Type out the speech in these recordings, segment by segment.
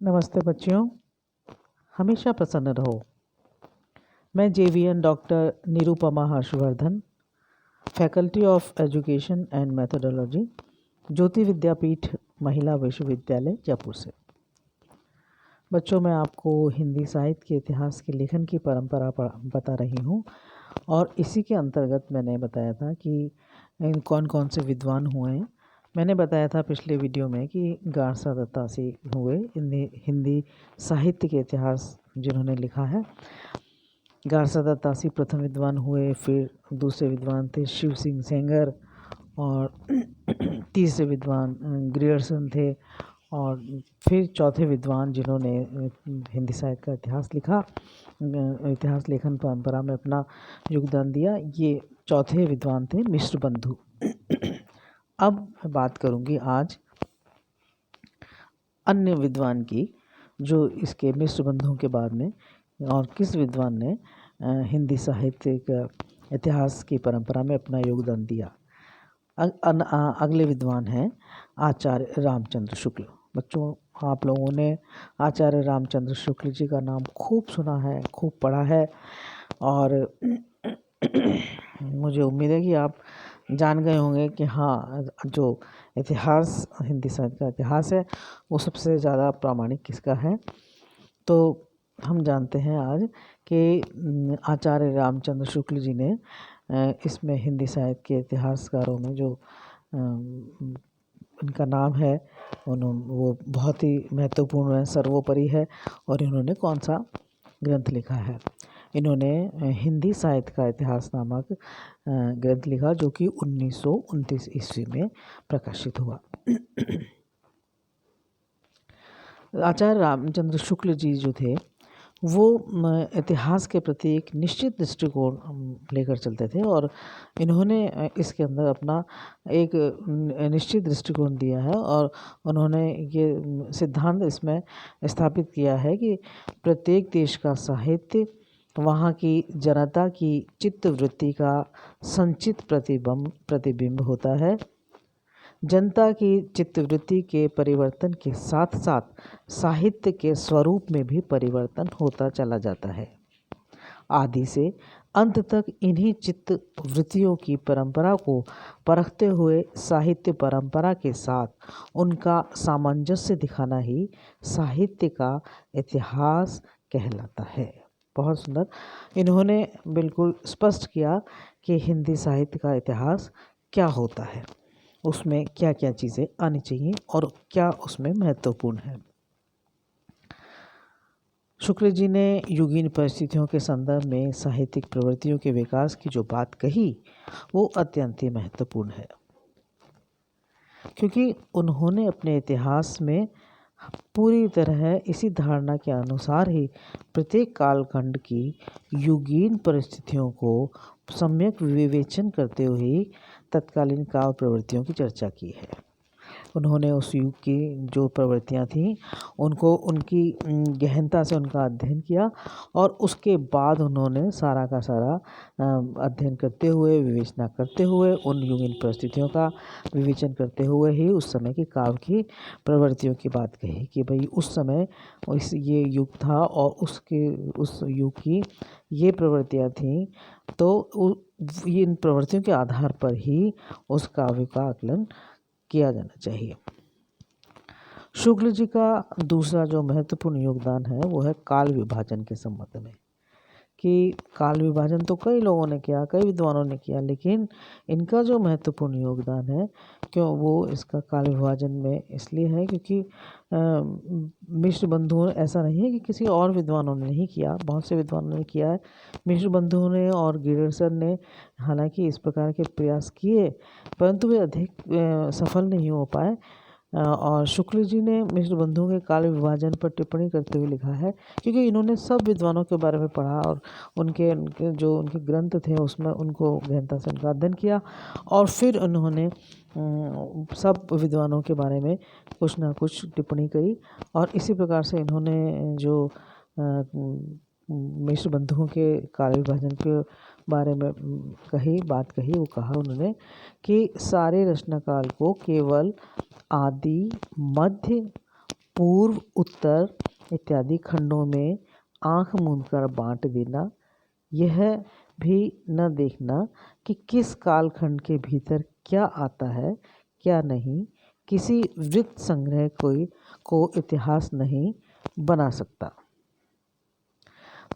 नमस्ते बच्चियों, हमेशा प्रसन्न रहो। मैं JVN doctor Nirupama Harshvardhan, faculty of education and methodology, Jyoti Vidyapeeth Mahila Vishwavidyalaya Jaipur से। बच्चों, मैं आपको हिंदी साहित्य के इतिहास के लेखन की परंपरा बता रही हूँ और इसी के अंतर्गत मैंने बताया था कि कौन कौन से विद्वान हुए हैं। मैंने बताया था पिछले वीडियो में कि गारसा दत्तासी हुए हिंदी साहित्य के इतिहास जिन्होंने लिखा है। गारसा दत्तासी प्रथम विद्वान हुए, फिर दूसरे विद्वान थे शिव सिंह सेंगर और तीसरे विद्वान ग्रियर्सन थे और फिर चौथे विद्वान जिन्होंने हिंदी साहित्य का इतिहास लिखा, इतिहास लेखन परंपरा में अपना योगदान दिया, ये चौथे विद्वान थे मिश्र बंधु। अब मैं बात करूंगी आज अन्य विद्वान की जो इसके मिश्र बंधुओं के बाद में और किस विद्वान ने हिंदी साहित्य का इतिहास की परंपरा में अपना योगदान दिया। अगले विद्वान हैं आचार्य रामचंद्र शुक्ल। बच्चों, आप लोगों ने आचार्य रामचंद्र शुक्ल जी का नाम खूब सुना है, खूब पढ़ा है और मुझे उम्मीद है कि आप जान गए होंगे कि हाँ, जो इतिहास हिंदी साहित्य का इतिहास है वो सबसे ज़्यादा प्रामाणिक किसका है। तो हम जानते हैं आज कि आचार्य रामचंद्र शुक्ल जी ने इसमें हिंदी साहित्य के इतिहासकारों में जो इनका नाम है वो बहुत ही महत्वपूर्ण है, सर्वोपरि है। और इन्होंने कौन सा ग्रंथ लिखा है? इन्होंने हिंदी साहित्य का इतिहास नामक ग्रंथ लिखा जो कि 1929 ईस्वी में प्रकाशित हुआ। आचार्य रामचंद्र शुक्ल जी जो थे वो इतिहास के प्रति एक निश्चित दृष्टिकोण लेकर चलते थे और इन्होंने इसके अंदर अपना एक निश्चित दृष्टिकोण दिया है और उन्होंने ये सिद्धांत इसमें स्थापित किया है कि प्रत्येक देश का साहित्य वहाँ की जनता की चित्तवृत्ति का संचित प्रतिबिंब होता है। जनता की चित्तवृत्ति के परिवर्तन के साथ साथ साहित्य के स्वरूप में भी परिवर्तन होता चला जाता है। आदि से अंत तक इन्हीं चित्तवृत्तियों की परंपरा को परखते हुए साहित्य परंपरा के साथ उनका सामंजस्य दिखाना ही साहित्य का इतिहास कहलाता है। बहुत सुंदर, इन्होंने बिल्कुल स्पष्ट किया कि हिंदी साहित्य का इतिहास क्या होता है, उसमें क्या क्या चीज़ें आनी चाहिए और क्या उसमें महत्वपूर्ण है। शुक्ल जी ने युगीन परिस्थितियों के संदर्भ में साहित्यिक प्रवृत्तियों के विकास की जो बात कही वो अत्यंत ही महत्वपूर्ण है, क्योंकि उन्होंने अपने इतिहास में पूरी तरह इसी धारणा के अनुसार ही प्रत्येक कालखंड की युगीन परिस्थितियों को सम्यक विवेचन करते हुए तत्कालीन काव्य प्रवृत्तियों की चर्चा की है। उन्होंने उस युग की जो प्रवृत्तियां थीं उनको उनकी गहनता से उनका अध्ययन किया और उसके बाद उन्होंने सारा का सारा अध्ययन करते हुए, विवेचना करते हुए, उन युगीन परिस्थितियों का विवेचन करते हुए ही उस समय की काव्य की प्रवृत्तियों की बात कही कि भाई उस समय ये युग था और उस युग की ये प्रवृत्तियाँ थीं, तो इन प्रवृत्तियों के आधार पर ही उस काव्य का आकलन किया जाना चाहिए। शुक्ल जी का दूसरा जो महत्वपूर्ण योगदान है वो है काल विभाजन के संबंध में, कि काल विभाजन तो कई लोगों ने किया, कई विद्वानों ने किया, लेकिन इनका जो महत्वपूर्ण योगदान है क्यों वो इसका काल विभाजन में इसलिए है क्योंकि मिश्र बंधुओं, ऐसा नहीं है कि किसी और विद्वानों ने नहीं किया, बहुत से विद्वानों ने किया है। मिश्र बंधुओं ने और गियर्सन ने हालांकि इस प्रकार के प्रयास किए परंतु वे अधिक सफल नहीं हो पाए। और शुक्ल जी ने मिश्र बंधुओं के काल विभाजन पर टिप्पणी करते हुए लिखा है, क्योंकि इन्होंने सब विद्वानों के बारे में पढ़ा और उनके जो उनके ग्रंथ थे उसमें उनको गहनता से उनका अध्ययन किया और फिर उन्होंने सब विद्वानों के बारे में कुछ ना कुछ टिप्पणी करी और इसी प्रकार से इन्होंने जो मिश्र बंधुओं के काल विभाजन के बारे में बात कही, वो कहा उन्होंने कि सारे रचनाकाल को केवल आदि, मध्य पूर्व, उत्तर इत्यादि खंडों में आँख मूंदकर बाँट देना। यह भी न देखना कि किस कालखंड के भीतर क्या आता है क्या नहीं, किसी वृत्त संग्रह को इतिहास नहीं बना सकता।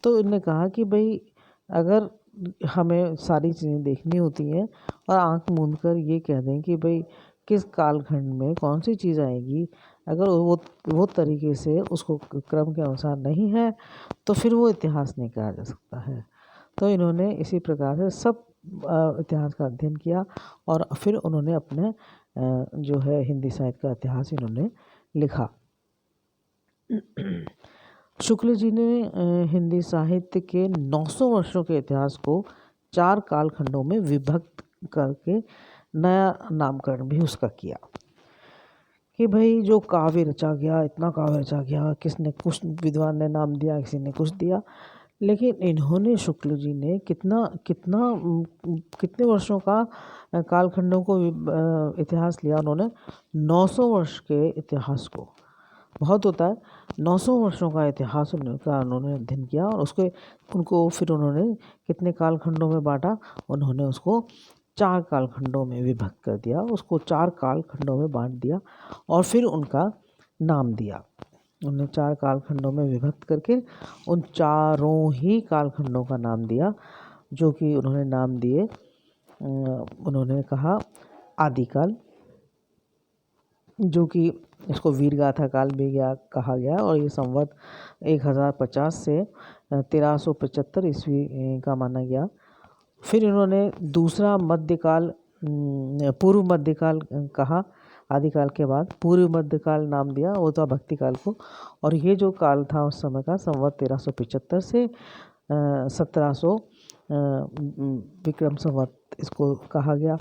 तो इन्होंने कहा कि भाई अगर हमें सारी चीज़ें देखनी होती हैं और आँख मूंद कर ये कह दें कि भाई किस कालखंड में कौन सी चीज़ आएगी, अगर वो तरीके से उसको क्रम के अनुसार नहीं है तो फिर वो इतिहास नहीं कहा जा सकता है। तो इन्होंने इसी प्रकार से सब इतिहास का अध्ययन किया और फिर उन्होंने अपने जो है हिंदी साहित्य का इतिहास इन्होंने लिखा। शुक्ल जी ने हिंदी साहित्य के 900 वर्षों के इतिहास को 4 कालखंडों में विभक्त करके नया नामकरण भी उसका किया कि भाई जो काव्य रचा गया, इतना काव्य रचा गया, किसने कुछ विद्वान ने नाम दिया, किसी ने कुछ दिया, लेकिन इन्होंने शुक्ल जी ने कितने वर्षों का कालखंडों को इतिहास लिया। उन्होंने 900 वर्ष के इतिहास को, बहुत होता है, 900 वर्षों का इतिहास का उन्होंने अध्ययन किया और उनको फिर उन्होंने कितने कालखंडों में बांटा, उन्होंने उसको 4 कालखंडों में विभक्त कर दिया, उसको 4 कालखंडों में बांट दिया और फिर उनका नाम दिया। उन्होंने 4 कालखंडों में विभक्त करके उन चारों ही कालखंडों का नाम दिया, जो कि उन्होंने नाम दिए। उन्होंने कहा आदिकाल, जो कि इसको वीरगाथा काल भी कहा गया और ये संवत 1050 से 1375 ईस्वी का माना गया। फिर इन्होंने दूसरा मध्यकाल, पूर्व मध्यकाल कहा, आदिकाल के बाद पूर्व मध्यकाल नाम दिया, वो था भक्ति काल को। और ये जो काल था उस समय का संवत 1375 से 1700 विक्रम संवत इसको कहा गया।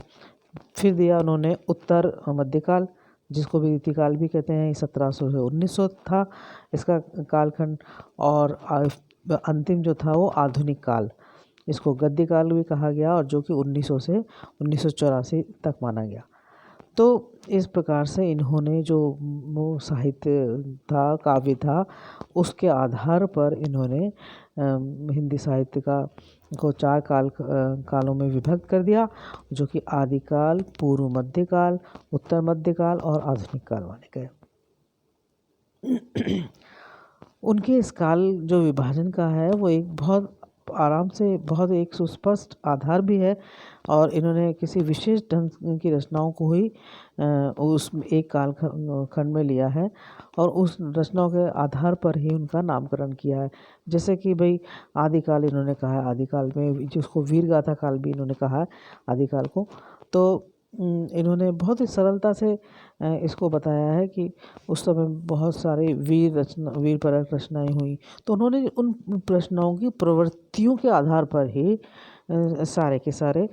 फिर दिया उन्होंने उत्तर मध्यकाल, जिसको भी रीतिकाल भी कहते हैं, 1700 से 1900 था इसका कालखंड। और अंतिम जो था वो आधुनिक काल, इसको गद्य काल भी कहा गया और जो कि 1900 से 1984 तक माना गया। तो इस प्रकार से इन्होंने जो वो साहित्य था, काव्य था, उसके आधार पर इन्होंने हिंदी साहित्य को 4 कालों में विभक्त कर दिया, जो कि आदिकाल, पूर्व मध्यकाल, उत्तर मध्यकाल और आधुनिक काल माने गए। उनके इस काल जो विभाजन का है वो एक बहुत आराम से, बहुत एक सुस्पष्ट आधार भी है और इन्होंने किसी विशेष ढंग की रचनाओं को ही उस एक काल खंड में लिया है और उस रचनाओं के आधार पर ही उनका नामकरण किया है। जैसे कि भाई आदिकाल इन्होंने कहा है, आदिकाल में जिसको वीरगाथा काल भी इन्होंने कहा है आदिकाल को, तो इन्होंने बहुत ही सरलता से इसको बताया है कि उस समय बहुत सारे वीर परक रचनाएं हुई, तो उन्होंने उन रचनाओं की प्रवृत्तियों के आधार पर ही सारे के सारे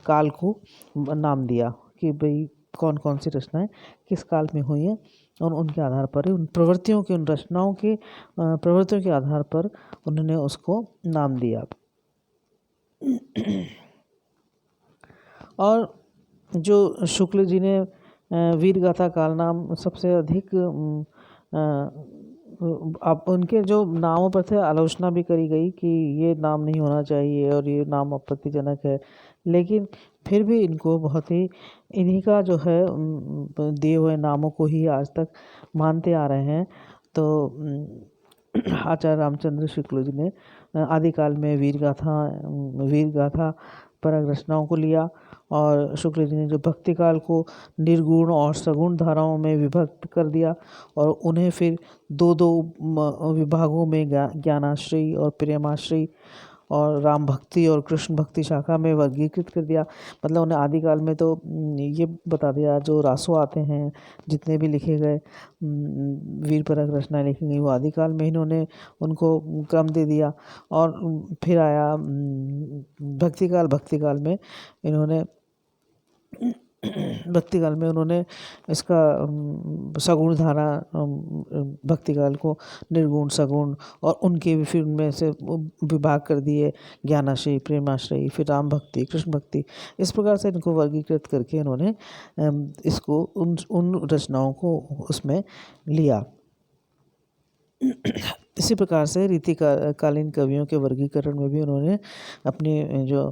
काल को नाम दिया कि भाई कौन कौन सी रचनाएं किस काल में हुई हैं और उनके आधार पर ही उन प्रवृत्तियों के, उन रचनाओं के प्रवृत्तियों के आधार पर उन्होंने उसको नाम दिया। और जो शुक्ल जी ने वीरगाथा काल नाम सबसे अधिक, अब उनके जो नामों पर थे आलोचना भी करी गई कि ये नाम नहीं होना चाहिए और ये नाम आपत्तिजनक है, लेकिन फिर भी इनको बहुत ही इन्हीं का जो है दिए हुए नामों को ही आज तक मानते आ रहे हैं। तो आचार्य रामचंद्र शुक्ल जी ने आदिकाल में वीरगाथा परक रचनाओं को लिया और शुक्ल जी ने जो भक्ति काल को निर्गुण और सगुण धाराओं में विभक्त कर दिया और उन्हें फिर दो विभागों में ज्ञानाश्रयी और प्रेमाश्रयी और राम भक्ति और कृष्ण भक्ति शाखा में वर्गीकृत कर दिया। मतलब उन्हें आदिकाल में तो ये बता दिया जो रासो आते हैं, जितने भी लिखे गए वीर परक रचनाएं लिखी गई वो आदिकाल में इन्होंने उनको क्रम दे दिया। और फिर आया भक्ति काल में इन्होंने भक्ति काल में उन्होंने इसका सगुण धारा भक्ति काल को निर्गुण सगुण और उनके भी फिर उनमें से विभाग कर दिए, ज्ञानाश्रयी, प्रेमाश्रयी, फिर राम भक्ति, कृष्ण भक्ति। इस प्रकार से इनको वर्गीकृत करके इन्होंने इसको उन रचनाओं को उसमें लिया। इसी प्रकार से रीतिकालीन कवियों के वर्गीकरण में भी उन्होंने अपनी जो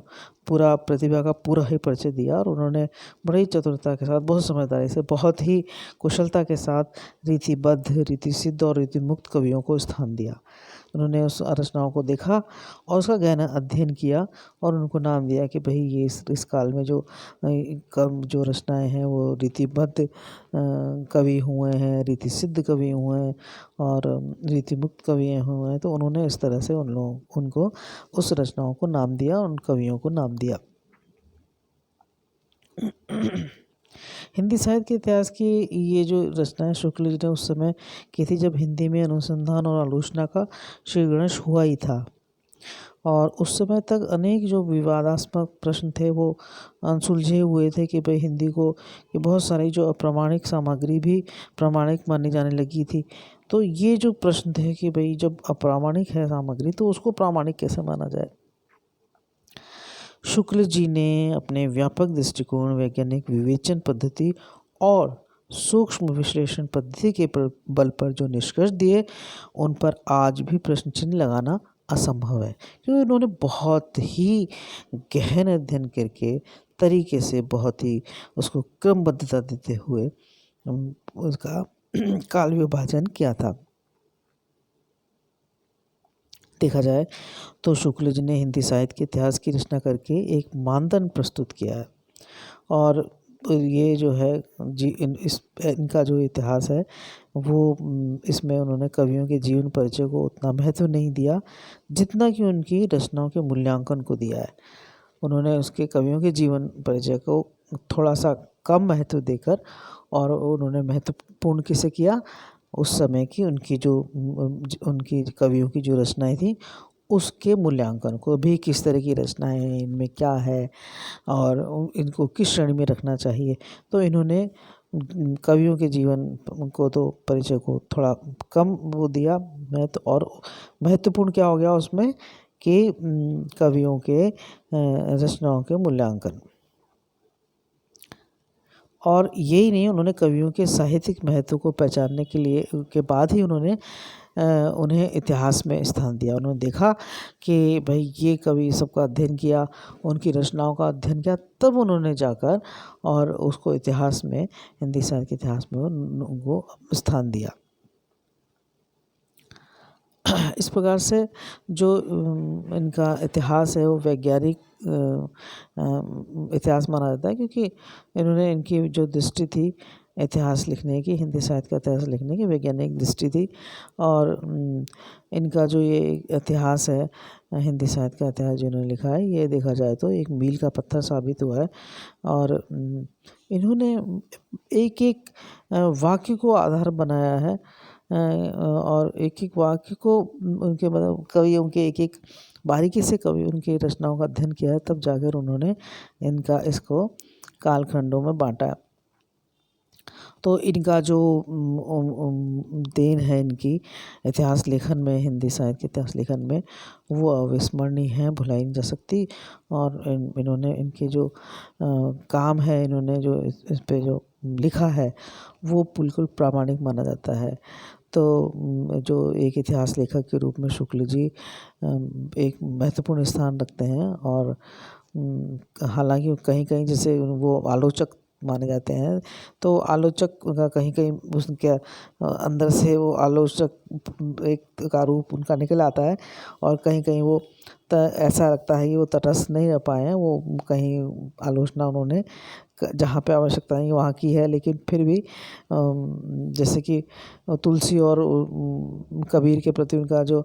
पूरा प्रतिभा का पूरा ही परिचय दिया और उन्होंने बड़ी ही चतुरता के साथ, बहुत समझदारी से, बहुत ही कुशलता के साथ रीतिबद्ध, रीतिसिद्ध और रीतिमुक्त कवियों को स्थान दिया। उन्होंने उस रचनाओं को देखा और उसका गहन अध्ययन किया और उनको नाम दिया कि भाई ये इस काल में जो रचनाएं हैं वो रीतिबद्ध कवि हुए हैं, रीतिसिद्ध कवि हुए हैं और रीतिमुक्त कवि हुए हैं। तो उन्होंने इस तरह से उनको उस रचनाओं को नाम दिया, उन कवियों को नाम दिया। हिंदी साहित्य के इतिहास की ये जो रचनाएं शुक्ल जी ने उस समय की थी जब हिंदी में अनुसंधान और आलोचना का श्रीगणेश हुआ ही था, और उस समय तक अनेक जो विवादास्पद प्रश्न थे वो अनसुलझे हुए थे कि भाई हिंदी को कि बहुत सारी जो अप्रामाणिक सामग्री भी प्रामाणिक मानी जाने लगी थी। तो ये जो प्रश्न थे कि भाई जब अप्रामाणिक है सामग्री तो उसको प्रामाणिक कैसे माना जाए। शुक्ल जी ने अपने व्यापक दृष्टिकोण, वैज्ञानिक विवेचन पद्धति और सूक्ष्म विश्लेषण पद्धति के बल पर जो निष्कर्ष दिए उन पर आज भी प्रश्न चिन्ह लगाना असंभव है, क्योंकि उन्होंने बहुत ही गहन अध्ययन करके तरीके से बहुत ही उसको क्रमबद्धता देते हुए उसका काल विभाजन किया था। देखा जाए तो शुक्ल जी ने हिंदी साहित्य के इतिहास की रचना करके एक मानदंड प्रस्तुत किया है, और ये जो है इनका जो इतिहास है वो इसमें उन्होंने कवियों के जीवन परिचय को उतना महत्व नहीं दिया जितना कि उनकी रचनाओं के मूल्यांकन को दिया है। उन्होंने उसके कवियों के जीवन परिचय को थोड़ा सा कम महत्व देकर, और उन्होंने महत्वपूर्ण किसे किया, उस समय की उनकी कवियों की जो रचनाएं थी उसके मूल्यांकन को भी, किस तरह की रचनाएं हैं, इनमें क्या है और इनको किस श्रेणी में रखना चाहिए। तो इन्होंने कवियों के जीवन को तो परिचय को थोड़ा कम वो दिया महत्व, और महत्वपूर्ण क्या हो गया उसमें कि कवियों के रचनाओं के मूल्यांकन। और यही नहीं, उन्होंने कवियों के साहित्यिक महत्व को पहचानने के बाद ही उन्होंने उन्हें इतिहास में स्थान दिया। उन्होंने देखा कि भाई ये कवि सबका अध्ययन किया, उनकी रचनाओं का अध्ययन किया, तब उन्होंने जाकर और उसको इतिहास में, हिंदी साहित्य के इतिहास में उनको स्थान दिया। इस प्रकार से जो इनका इतिहास है वो वैज्ञानिक इतिहास माना जाता है, क्योंकि इन्होंने इनकी जो दृष्टि थी इतिहास लिखने की, हिंदी साहित्य का इतिहास लिखने की वैज्ञानिक दृष्टि थी, और इनका जो ये इतिहास है, हिंदी साहित्य का इतिहास जो इन्होंने लिखा है, ये देखा जाए तो एक मील का पत्थर साबित हुआ है। और इन्होंने एक एक वाक्य को आधार बनाया है, और एक एक वाक्य को उनके मतलब कवियों के एक एक बारीकी से कवि उनकी रचनाओं का अध्ययन किया है, तब जाकर उन्होंने इसको कालखंडों में बांटा। तो इनका जो देन है इनकी इतिहास लेखन में, हिंदी साहित्य के इतिहास लेखन में, वो अविस्मरणीय है, भुलाई नहीं जा सकती। और इन्होंने इनके जो काम है, इन्होंने जो इस पे जो लिखा है वो बिल्कुल प्रामाणिक माना जाता है। तो जो एक इतिहास लेखक के रूप में शुक्ल जी एक महत्वपूर्ण स्थान रखते हैं, और हालांकि कहीं कहीं जैसे वो आलोचक माने जाते हैं, तो आलोचक का कहीं कहीं उनके अंदर से वो आलोचक एक का रूप उनका निकल आता है, और कहीं कहीं वो ऐसा लगता है कि वो तटस्थ नहीं रह पाए हैं, वो कहीं आलोचना उन्होंने जहाँ पे आवश्यकता नहीं वहाँ की है, लेकिन फिर भी जैसे कि तुलसी और कबीर के प्रति उनका जो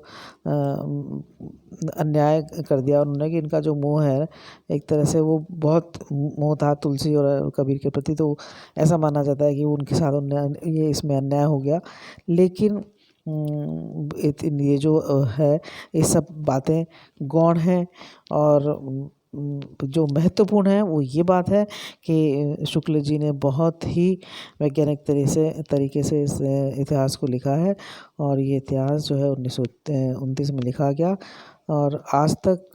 अन्याय कर दिया उन्होंने, कि इनका जो मोह है एक तरह से वो बहुत मोह था तुलसी और कबीर के प्रति, तो ऐसा माना जाता है कि उनके साथ ये इसमें अन्याय हो गया। लेकिन ये जो है ये सब बातें गौण हैं, और जो महत्वपूर्ण है वो ये बात है कि शुक्ल जी ने बहुत ही वैज्ञानिक तरीके से इस इतिहास को लिखा है और ये इतिहास जो है 1929 में लिखा गया और आज तक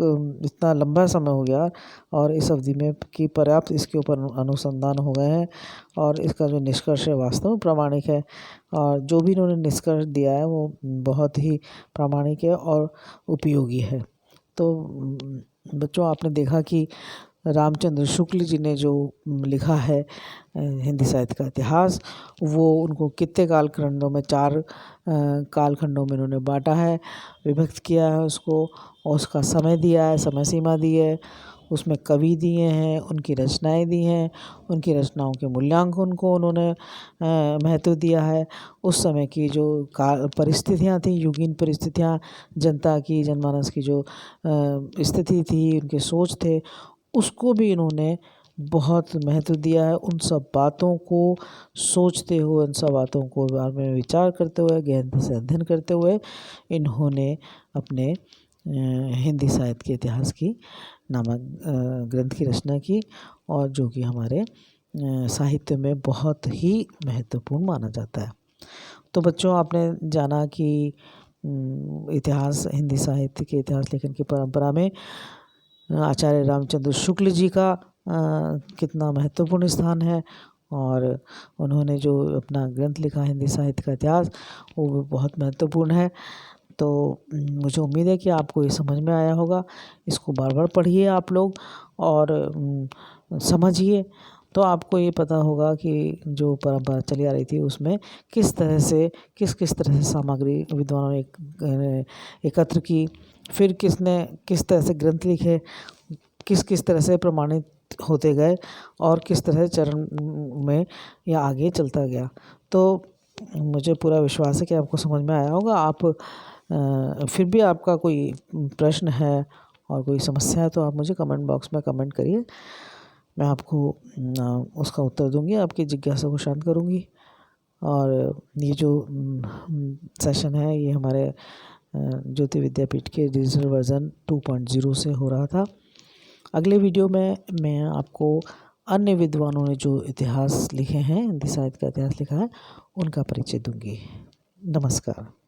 इतना लंबा समय हो गया और इस अवधि में कि पर्याप्त इसके ऊपर अनुसंधान हो गए हैं और इसका जो निष्कर्ष है वास्तव में प्रामाणिक है और जो भी इन्होंने निष्कर्ष दिया है वो बहुत ही प्रामाणिक है और उपयोगी है। तो बच्चों, आपने देखा कि रामचंद्र शुक्ल जी ने जो लिखा है हिंदी साहित्य का इतिहास, वो उनको कितने कालखंडों में 4 कालखंडों में उन्होंने बांटा है, विभक्त किया है उसको और उसका समय दिया है, समय सीमा दी है, उसमें कवि दिए हैं, उनकी रचनाएं दी हैं, उनकी रचनाओं के मूल्यांकन को उन्होंने महत्व दिया है। उस समय की जो परिस्थितियाँ थी, युगीन परिस्थितियाँ, जनता की, जनमानस की जो स्थिति थी, उनके सोच थे, उसको भी इन्होंने बहुत महत्व दिया है। उन सब बातों को सोचते हुए, उन सब बातों को बारे में विचार करते हुए, गहनता से अध्ययन करते हुए इन्होंने अपने हिंदी साहित्य के इतिहास की नामक ग्रंथ की रचना की और जो कि हमारे साहित्य में बहुत ही महत्वपूर्ण माना जाता है। तो बच्चों, आपने जाना कि इतिहास, हिंदी साहित्य के इतिहास लेखन की परंपरा में आचार्य रामचंद्र शुक्ल जी का कितना महत्वपूर्ण स्थान है और उन्होंने जो अपना ग्रंथ लिखा हिंदी साहित्य का इतिहास, वो बहुत महत्वपूर्ण है। तो मुझे उम्मीद है कि आपको ये समझ में आया होगा। इसको बार बार पढ़िए आप लोग और समझिए, तो आपको ये पता होगा कि जो परंपरा चली आ रही थी उसमें किस तरह से किस तरह से सामग्री विद्वानों ने एकत्र की, फिर किसने किस तरह से ग्रंथ लिखे, किस तरह से प्रमाणित होते गए और किस तरह से चरण में यह आगे चलता गया। तो मुझे पूरा विश्वास है कि आपको समझ में आया होगा। आप फिर भी आपका कोई प्रश्न है और कोई समस्या है तो आप मुझे कमेंट बॉक्स में कमेंट करिए, मैं आपको उसका उत्तर दूंगी, आपकी जिज्ञासा को शांत करूंगी। और ये जो सेशन है ये हमारे ज्योति विद्यापीठ के डिजिटल वर्जन 2.0 से हो रहा था। अगले वीडियो में मैं आपको अन्य विद्वानों ने जो इतिहास लिखे हैं, हिंदी साहित्य का इतिहास लिखा है, उनका परिचय दूंगी। नमस्कार।